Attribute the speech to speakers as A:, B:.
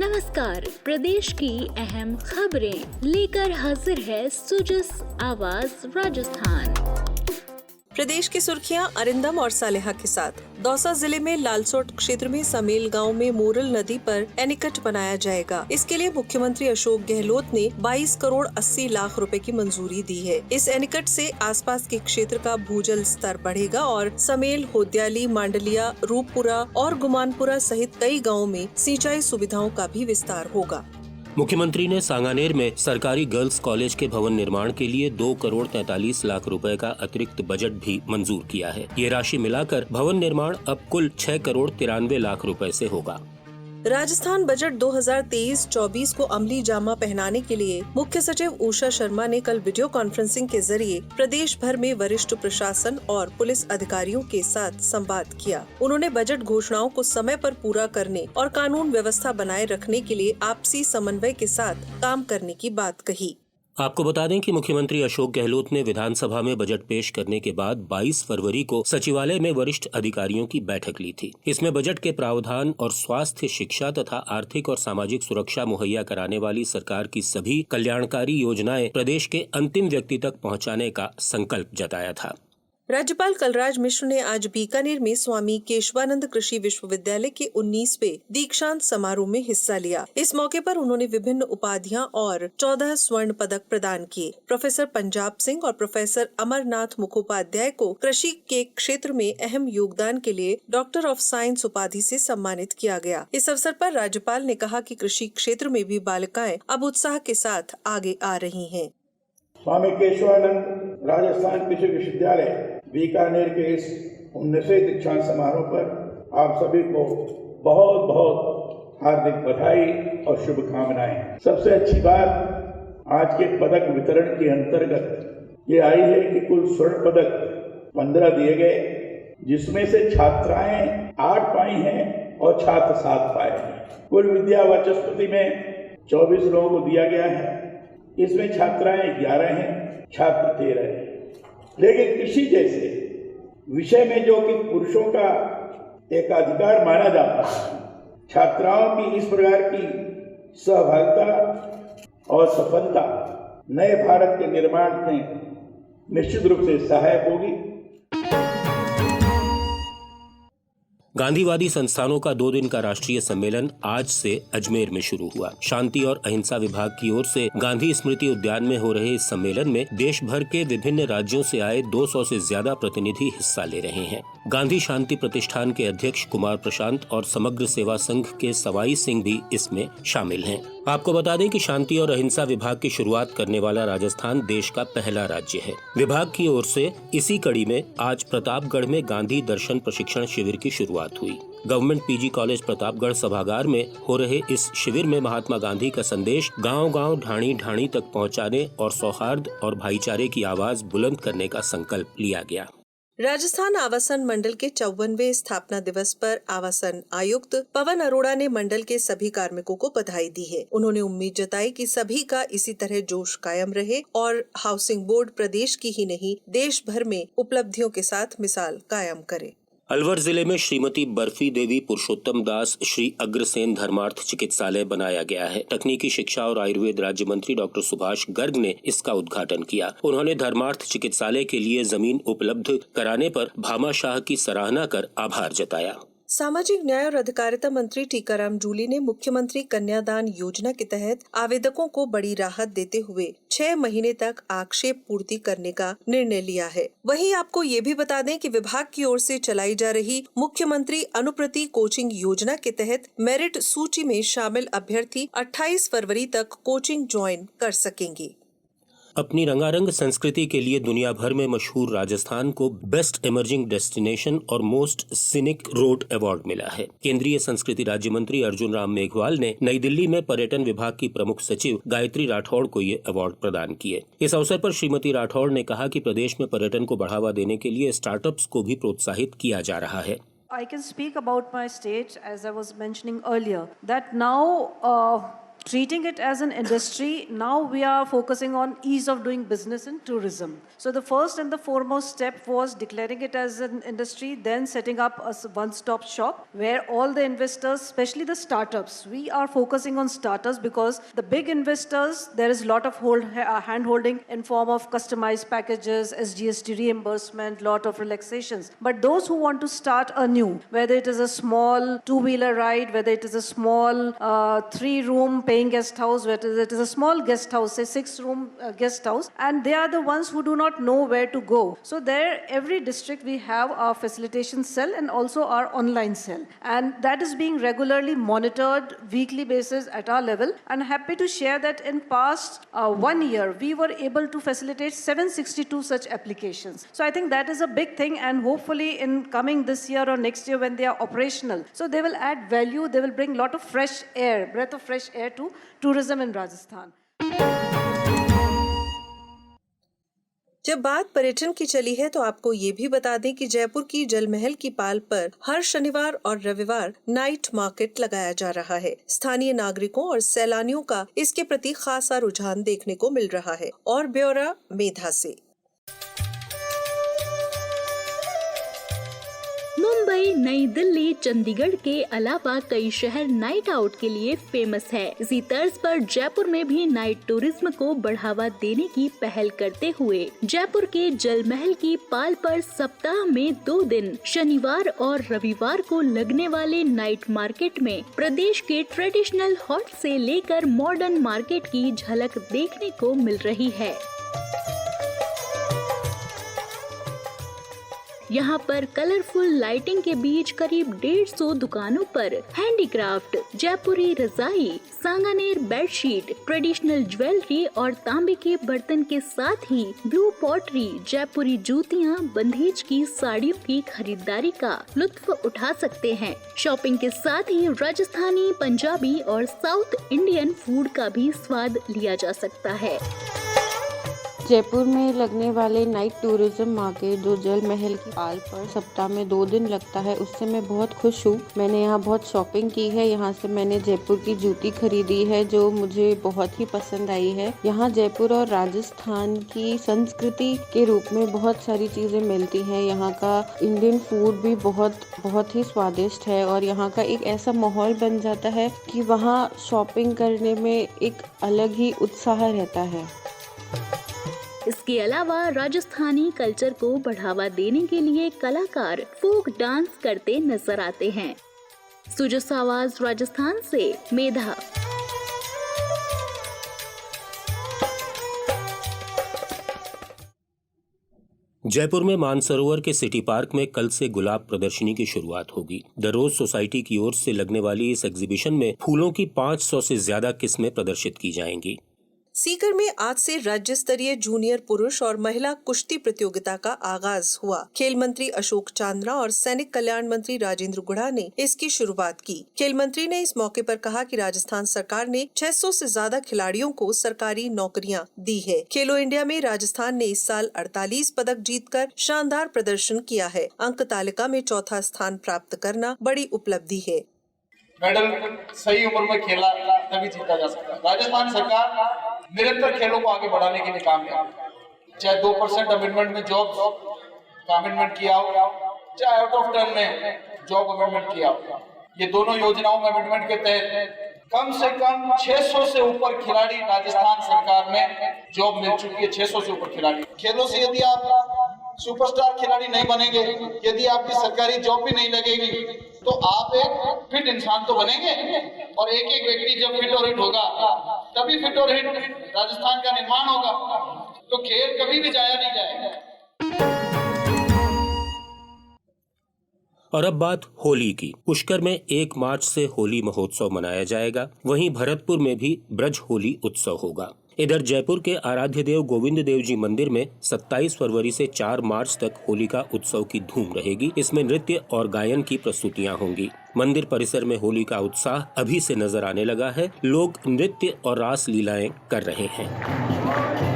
A: नमस्कार, प्रदेश की अहम खबरें लेकर हाजिर है सुजस आवाज राजस्थान।
B: प्रदेश की सुर्खियां अरिंदम और सालेहा के साथ। दौसा जिले में लालसोट क्षेत्र में समेल गांव में मोरल नदी पर एनीकट बनाया जाएगा। इसके लिए मुख्यमंत्री अशोक गहलोत ने 22 करोड़ 80 लाख रुपए की मंजूरी दी है। इस एनीकट से आसपास के क्षेत्र का भूजल स्तर बढ़ेगा और समेल, होद्याली, मांडलिया, रूपपुरा और गुमानपुरा सहित कई गाँव में सिंचाई सुविधाओं का भी विस्तार होगा।
C: मुख्यमंत्री ने सांगानेर में सरकारी गर्ल्स कॉलेज के भवन निर्माण के लिए 2 करोड़ 43 लाख रुपए का अतिरिक्त बजट भी मंजूर किया है। ये राशि मिलाकर भवन निर्माण अब कुल 6 करोड़ 93 लाख रुपए से होगा।
B: राजस्थान बजट 2023-24 को अमली जामा पहनाने के लिए मुख्य सचिव उषा शर्मा ने कल वीडियो कॉन्फ्रेंसिंग के जरिए प्रदेश भर में वरिष्ठ प्रशासन और पुलिस अधिकारियों के साथ संवाद किया। उन्होंने बजट घोषणाओं को समय पर पूरा करने और कानून व्यवस्था बनाए रखने के लिए आपसी समन्वय के साथ काम करने की बात कही।
C: आपको बता दें कि मुख्यमंत्री अशोक गहलोत ने विधानसभा में बजट पेश करने के बाद 22 फरवरी को सचिवालय में वरिष्ठ अधिकारियों की बैठक ली थी। इसमें बजट के प्रावधान और स्वास्थ्य, शिक्षा तथा आर्थिक और सामाजिक सुरक्षा मुहैया कराने वाली सरकार की सभी कल्याणकारी योजनाएं प्रदेश के अंतिम व्यक्ति तक पहुंचाने का संकल्प जताया था।
B: राज्यपाल कलराज मिश्र ने आज बीकानेर में स्वामी केशवानंद कृषि विश्वविद्यालय के 19वें दीक्षांत समारोह में हिस्सा लिया। इस मौके पर उन्होंने विभिन्न उपाधियां और 14 स्वर्ण पदक प्रदान किए। प्रोफेसर पंजाब सिंह और प्रोफेसर अमरनाथ मुखोपाध्याय को कृषि के क्षेत्र में अहम योगदान के लिए डॉक्टर ऑफ साइंस उपाधि से सम्मानित किया गया। इस अवसर पर राज्यपाल ने कहा कि कृषि क्षेत्र में भी बालिकाएं अब उत्साह के साथ आगे आ रही हैं।
D: स्वामी केशवानंद राजस्थान कृषि विश्वविद्यालय बीकानेर के इस 19वें दीक्षांत समारोह पर आप सभी को बहुत बहुत हार्दिक बधाई और शुभकामनाएं। सबसे अच्छी बात आज के पदक वितरण के अंतर्गत ये आई है कि कुल स्वर्ण पदक 15 दिए गए, जिसमें से छात्राएं 8 पाई हैं और छात्र 7 पाए हैं। कुल विद्या वाचस्पति में 24 लोगों को दिया गया है। इसमें छात्राएं 11 हैं, छात्र 13 हैं। लेकिन कृषि जैसे विषय में जो कि पुरुषों का एक अधिकार माना जाता है, छात्राओं की इस प्रकार की सहभागिता और सफलता नए भारत के निर्माण में निश्चित रूप से सहायक होगी।
C: गांधीवादी संस्थानों का 2 दिन का राष्ट्रीय सम्मेलन आज से अजमेर में शुरू हुआ। शांति और अहिंसा विभाग की ओर से गांधी स्मृति उद्यान में हो रहे इस सम्मेलन में देश भर के विभिन्न राज्यों से आए 200 से ज्यादा प्रतिनिधि हिस्सा ले रहे हैं। गांधी शांति प्रतिष्ठान के अध्यक्ष कुमार प्रशांत और समग्र सेवा संघ के सवाई सिंह भी इसमें शामिल हैं। आपको बता दें कि शांति और अहिंसा विभाग की शुरुआत करने वाला राजस्थान देश का पहला राज्य है। विभाग की ओर से इसी कड़ी में आज प्रतापगढ़ में गांधी दर्शन प्रशिक्षण शिविर की शुरुआत हुई। गवर्नमेंट पीजी कॉलेज प्रतापगढ़ सभागार में हो रहे इस शिविर में महात्मा गांधी का संदेश गांव-गांव, ढाणी-ढाणी तक पहुंचाने और सौहार्द और भाईचारे की आवाज बुलंद करने का संकल्प लिया गया।
B: राजस्थान आवासन मंडल के 54वें स्थापना दिवस पर आवासन आयुक्त पवन अरोड़ा ने मंडल के सभी कार्मिकों को बधाई दी है। उन्होंने उम्मीद जताई कि सभी का इसी तरह जोश कायम रहे और हाउसिंग बोर्ड प्रदेश की ही नहीं देश भर में उपलब्धियों के साथ मिसाल कायम करे।
C: अलवर जिले में श्रीमती बर्फी देवी पुरुषोत्तम दास श्री अग्रसेन धर्मार्थ चिकित्सालय बनाया गया है। तकनीकी शिक्षा और आयुर्वेद राज्य मंत्री डॉक्टर सुभाष गर्ग ने इसका उद्घाटन किया। उन्होंने धर्मार्थ चिकित्सालय के लिए जमीन उपलब्ध कराने पर भामाशाह की सराहना कर आभार जताया।
B: सामाजिक न्याय और अधिकारिता मंत्री टीकाराम जूली ने मुख्यमंत्री कन्यादान योजना के तहत आवेदकों को बड़ी राहत देते हुए 6 महीने तक आक्षेप पूर्ति करने का निर्णय लिया है। वहीं आपको ये भी बता दें कि विभाग की ओर से चलाई जा रही मुख्यमंत्री अनुप्रति कोचिंग योजना के तहत मेरिट सूची में शामिल अभ्यर्थी 28 फरवरी तक कोचिंग ज्वाइन कर सकेंगे।
C: अपनी रंगारंग संस्कृति के लिए दुनिया भर में मशहूर राजस्थान को बेस्ट इमर्जिंग डेस्टिनेशन और मोस्ट सिनिक रोड अवार्ड मिला है। केंद्रीय संस्कृति राज्य मंत्री अर्जुन राम मेघवाल ने नई दिल्ली में पर्यटन विभाग की प्रमुख सचिव गायत्री राठौड़ को ये अवार्ड प्रदान किए। इस अवसर पर श्रीमती राठौड़ ने कहा कि प्रदेश में पर्यटन को बढ़ावा देने के लिए स्टार्टअप्स को भी प्रोत्साहित किया जा रहा है।
E: I can speak about my state as I was mentioning earlier that now treating it as an industry. Now we are focusing on ease of doing business in tourism. So the first and the foremost step was declaring it as an industry, then setting up a one-stop shop where all the investors, especially the startups, we are focusing on startups because the big investors, there is a lot of hand-holding in form of customized packages, SGST reimbursement, lot of relaxations. But those who want to start anew, whether it is a small two-wheeler ride, whether it is a small 3-room paying guest house, whether it is a small guest house, say 6-room guest house, and they are the ones who do not know where to go. So there, every district we have our facilitation cell and also our online cell, and that is being regularly monitored weekly basis at our level. And happy to share that in past 1 year we were able to facilitate 762 such applications. So I think that is a big thing, and hopefully in coming this year or next year when they are operational, so they will add value, they will bring lot of fresh air, breath of fresh air to tourism in Rajasthan.
B: जब बात पर्यटन की चली है तो आपको ये भी बता दें कि जयपुर की जल महल की पाल पर हर शनिवार और रविवार नाइट मार्केट लगाया जा रहा है। स्थानीय नागरिकों और सैलानियों का इसके प्रति खासा रुझान देखने को मिल रहा है। और ब्यौरा मेधा से।
A: मुंबई, नई दिल्ली, चंडीगढ़ के अलावा कई शहर नाइट आउट के लिए फेमस है। इसी तर्ज पर जयपुर में भी नाइट टूरिज्म को बढ़ावा देने की पहल करते हुए जयपुर के जल महल की पाल पर सप्ताह में 2 दिन शनिवार और रविवार को लगने वाले नाइट मार्केट में प्रदेश के ट्रेडिशनल हॉट से लेकर मॉडर्न मार्केट की झलक देखने को मिल रही है। यहाँ पर कलरफुल लाइटिंग के बीच करीब 150 दुकानों पर हैंडीक्राफ्ट, जयपुरी रजाई, सांगानेर बेडशीट, ट्रेडिशनल ज्वेलरी और तांबे के बर्तन के साथ ही ब्लू पॉटरी, जयपुरी जूतियाँ, बंधेज की साड़ियों की खरीदारी का लुत्फ उठा सकते हैं। शॉपिंग के साथ ही राजस्थानी, पंजाबी और साउथ इंडियन फूड का भी स्वाद लिया जा सकता है।
F: जयपुर में लगने वाले नाइट टूरिज्म मार्केट जो जल महल की पाल पर सप्ताह में 2 दिन लगता है, उससे मैं बहुत खुश हूँ। मैंने यहाँ बहुत शॉपिंग की है। यहाँ से मैंने जयपुर की जूती खरीदी है जो मुझे बहुत ही पसंद आई है। यहाँ जयपुर और राजस्थान की संस्कृति के रूप में बहुत सारी चीज़ें मिलती हैं। यहाँ का इंडियन फूड भी बहुत ही स्वादिष्ट है और यहाँ का एक ऐसा माहौल बन जाता है कि वहाँ शॉपिंग करने में एक अलग ही उत्साह रहता है।
A: इसके अलावा राजस्थानी कल्चर को बढ़ावा देने के लिए कलाकार फोक डांस करते नजर आते हैं। सुजस आवाज राजस्थान से मेधा।
C: जयपुर में मानसरोवर के सिटी पार्क में कल से गुलाब प्रदर्शनी की शुरुआत होगी। द रोज सोसाइटी की ओर से लगने वाली इस एग्जीबिशन में फूलों की 500 से ज्यादा किस्में प्रदर्शित की जाएंगी।
B: सीकर में आज से राज्य स्तरीय जूनियर पुरुष और महिला कुश्ती प्रतियोगिता का आगाज हुआ। खेल मंत्री अशोक चांद्रा और सैनिक कल्याण मंत्री राजेंद्र गुढ़ा ने इसकी शुरुआत की। खेल मंत्री ने इस मौके पर कहा कि राजस्थान सरकार ने 600 से ज्यादा खिलाड़ियों को सरकारी नौकरियां दी है। खेलो इंडिया में राजस्थान ने इस साल 48 पदक जीतकर शानदार प्रदर्शन किया है। अंक तालिका में चौथा स्थान प्राप्त करना बड़ी उपलब्धि है।
G: मेडल सही उम्र में खेला तभी जीता जा सकता है। राजस्थान सरकार निरंतर खेलों को आगे बढ़ाने के लिए काम कर रही है। चाहे 2% अमेंडमेंट में जॉब का अमेंडमेंट किया हो, चाहे आउट ऑफ टर्न में जॉब अमेंडमेंट किया हो, ये दोनों योजनाओं में अमेंडमेंट के तहत कम से कम 600 से ऊपर खिलाड़ी राजस्थान सरकार में जॉब मिल चुकी है। 600 से ऊपर खिलाड़ी। खेलों से यदि आप सुपरस्टार खिलाड़ी नहीं बनेंगे, यदि आपकी सरकारी जॉब भी नहीं लगेगी, तो आप एक फिट इंसान तो बनेंगे। और एक एक व्यक्ति जब फिट और हिट होगा तभी फिट और हिट राजस्थान का निर्माण होगा। तो खेल कभी भी जाया नहीं जाएगा।
C: और अब बात होली की। पुष्कर में 1 मार्च से होली महोत्सव मनाया जाएगा। वहीं भरतपुर में भी ब्रज होली उत्सव होगा। इधर जयपुर के आराध्य देव गोविंद देव जी मंदिर में 27 फरवरी से 4 मार्च तक होलिका उत्सव की धूम रहेगी। इसमें नृत्य और गायन की प्रस्तुतियां होंगी। मंदिर परिसर में होली का उत्साह अभी से नजर आने लगा है। लोग नृत्य और रास लीलाएं कर रहे हैं।